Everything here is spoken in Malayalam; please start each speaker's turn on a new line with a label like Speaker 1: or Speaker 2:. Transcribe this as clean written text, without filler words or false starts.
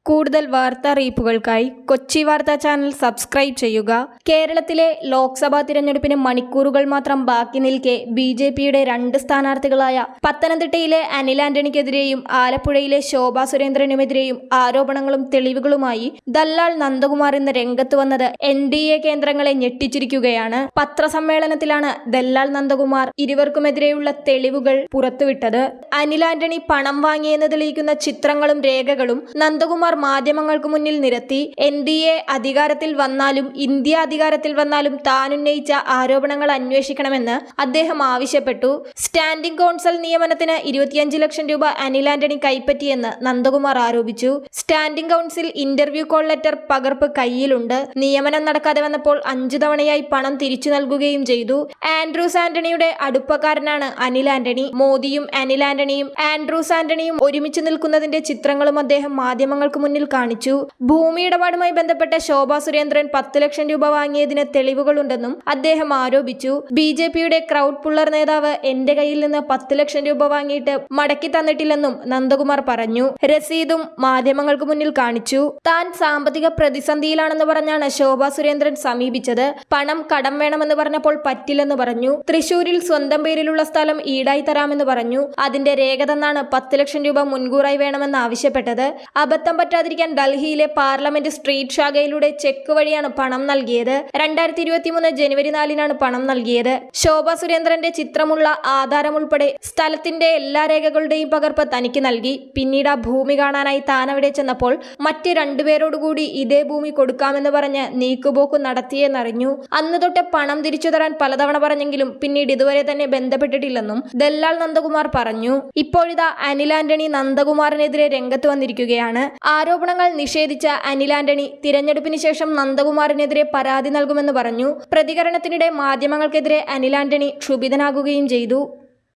Speaker 1: കൂടുതൽ വാർത്താ അറിയിപ്പുകൾക്കായി കൊച്ചി വാർത്താ ചാനൽ സബ്സ്ക്രൈബ് ചെയ്യുക. കേരളത്തിലെ ലോക്സഭാ തിരഞ്ഞെടുപ്പിന് മണിക്കൂറുകൾ മാത്രം ബാക്കി നിൽക്കെ ബിജെപിയുടെ രണ്ട് സ്ഥാനാർത്ഥികളായ പത്തനംതിട്ടയിലെ അനിൽ ആന്റണിക്കെതിരെയും ആലപ്പുഴയിലെ ശോഭാ സുരേന്ദ്രനുമെതിരെയും ആരോപണങ്ങളും തെളിവുകളുമായി ദല്ലാൽ നന്ദകുമാർ ഇന്ന് രംഗത്ത് വന്നത് NDA കേന്ദ്രങ്ങളെ ഞെട്ടിച്ചിരിക്കുകയാണ്. പത്രസമ്മേളനത്തിലാണ് ദല്ലാൽ നന്ദകുമാർ ഇരുവർക്കുമെതിരെയുള്ള തെളിവുകൾ പുറത്തുവിട്ടത്. അനിൽ ആന്റണി പണം വാങ്ങിയെന്ന് തെളിയിക്കുന്ന ചിത്രങ്ങളും രേഖകളും നന്ദകുമാർ മാധ്യമങ്ങൾക്ക് മുന്നിൽ നിരത്തി. NDA അധികാരത്തിൽ വന്നാലും ഇന്ത്യ അധികാരത്തിൽ വന്നാലും താൻ ഉന്നയിച്ച ആരോപണങ്ങൾ അന്വേഷിക്കണമെന്ന് അദ്ദേഹം ആവശ്യപ്പെട്ടു. സ്റ്റാൻഡിംഗ് കൗൺസിൽ നിയമനത്തിന് 25 ലക്ഷം രൂപ അനിൽ ആന്റണി കൈപ്പറ്റിയെന്ന് നന്ദകുമാർ ആരോപിച്ചു. Standing council interview call letter പകർപ്പ് കയ്യിലുണ്ട്. നിയമനം നടക്കാതെ വന്നപ്പോൾ 5 തവണയായി പണം തിരിച്ചു നൽകുകയും ചെയ്തു. ആൻഡ്രൂസ് ആന്റണിയുടെ അടുപ്പക്കാരനാണ് അനിൽ ആന്റണി. മോദിയും അനിൽ ആന്റണിയും ആൻഡ്രൂസ് ആന്റണിയും ഒരുമിച്ച് നിൽക്കുന്നതിന്റെ ചിത്രങ്ങളും അദ്ദേഹം മാധ്യമങ്ങൾക്ക് മുന്നിൽ കാണിച്ചു. ഭൂമി ഇടപാടുമായി ബന്ധപ്പെട്ട ശോഭാ സുരേന്ദ്രൻ 10 ലക്ഷം രൂപ വാങ്ങിയതിന് തെളിവുകളുണ്ടെന്നും അദ്ദേഹം ആരോപിച്ചു. ബിജെപിയുടെ ക്രൗഡ് പുള്ളർ നേതാവ് എന്റെ കയ്യിൽ നിന്ന് 10 ലക്ഷം രൂപ വാങ്ങിയിട്ട് മടക്കി തന്നിട്ടില്ലെന്നും നന്ദകുമാർ പറഞ്ഞു. രസീതും മാധ്യമങ്ങൾക്ക് മുന്നിൽ കാണിച്ചു. താൻ സാമ്പത്തിക പ്രതിസന്ധിയിലാണെന്ന് പറഞ്ഞാണ് ശോഭാ സുരേന്ദ്രൻ സമീപിച്ചത്. പണം കടം വേണമെന്ന് പറഞ്ഞപ്പോൾ പറ്റില്ലെന്ന് പറഞ്ഞു. തൃശൂരിൽ സ്വന്തം പേരിലുള്ള സ്ഥലം ഈടായി തരാമെന്ന് പറഞ്ഞു. അതിന്റെ രേഖ തന്നാണ് 10 ലക്ഷം രൂപ മുൻകൂറായി വേണമെന്ന് ആവശ്യപ്പെട്ടത്. അബദ്ധം പറ്റാതിരിക്കാൻ ഡൽഹിയിലെ പാർലമെന്റ് സ്ട്രീറ്റ് ശാഖയിലൂടെ ചെക്ക് വഴിയാണ് പണം നൽകിയത്. 2023 ജനുവരി 4-നാണ് പണം നൽകിയത്. ശോഭാ സുരേന്ദ്രന്റെ ചിത്രമുള്ള ആധാരം ഉൾപ്പെടെ സ്ഥലത്തിന്റെ എല്ലാ രേഖകളുടെയും പകർപ്പ് തനിക്ക് നൽകി. പിന്നീട് ആ ഭൂമി കാണാനായി താൻ അവിടെ ചെന്നപ്പോൾ മറ്റ് 2 പേരോടുകൂടി ഇതേ ഭൂമി കൊടുക്കാമെന്ന് പറഞ്ഞ് നീക്കുപോക്ക് നടത്തിയെന്നറിഞ്ഞു. അന്ന് തൊട്ട് പണം തിരിച്ചു തരാൻ പലതവണ പറഞ്ഞെങ്കിലും പിന്നീട് ഇതുവരെ തന്നെ ബന്ധപ്പെട്ടിട്ടില്ലെന്നും ദല്ലാൽ നന്ദകുമാർ പറഞ്ഞു. ഇപ്പോഴിതാ അനിൽ ആന്റണി നന്ദകുമാറിനെതിരെ രംഗത്ത് വന്നിരിക്കുകയാണ്. ആരോപണങ്ങൾ നിഷേധിച്ച അനിൽ ആന്റണി തിരഞ്ഞെടുപ്പിന് ശേഷം നന്ദകുമാറിനെതിരെ പരാതി നൽകുമെന്ന് പറഞ്ഞു. പ്രതികരണത്തിനിടെ മാധ്യമങ്ങൾക്കെതിരെ അനിൽ ആന്റണി ക്ഷുഭിതനാകുകയും ചെയ്തു.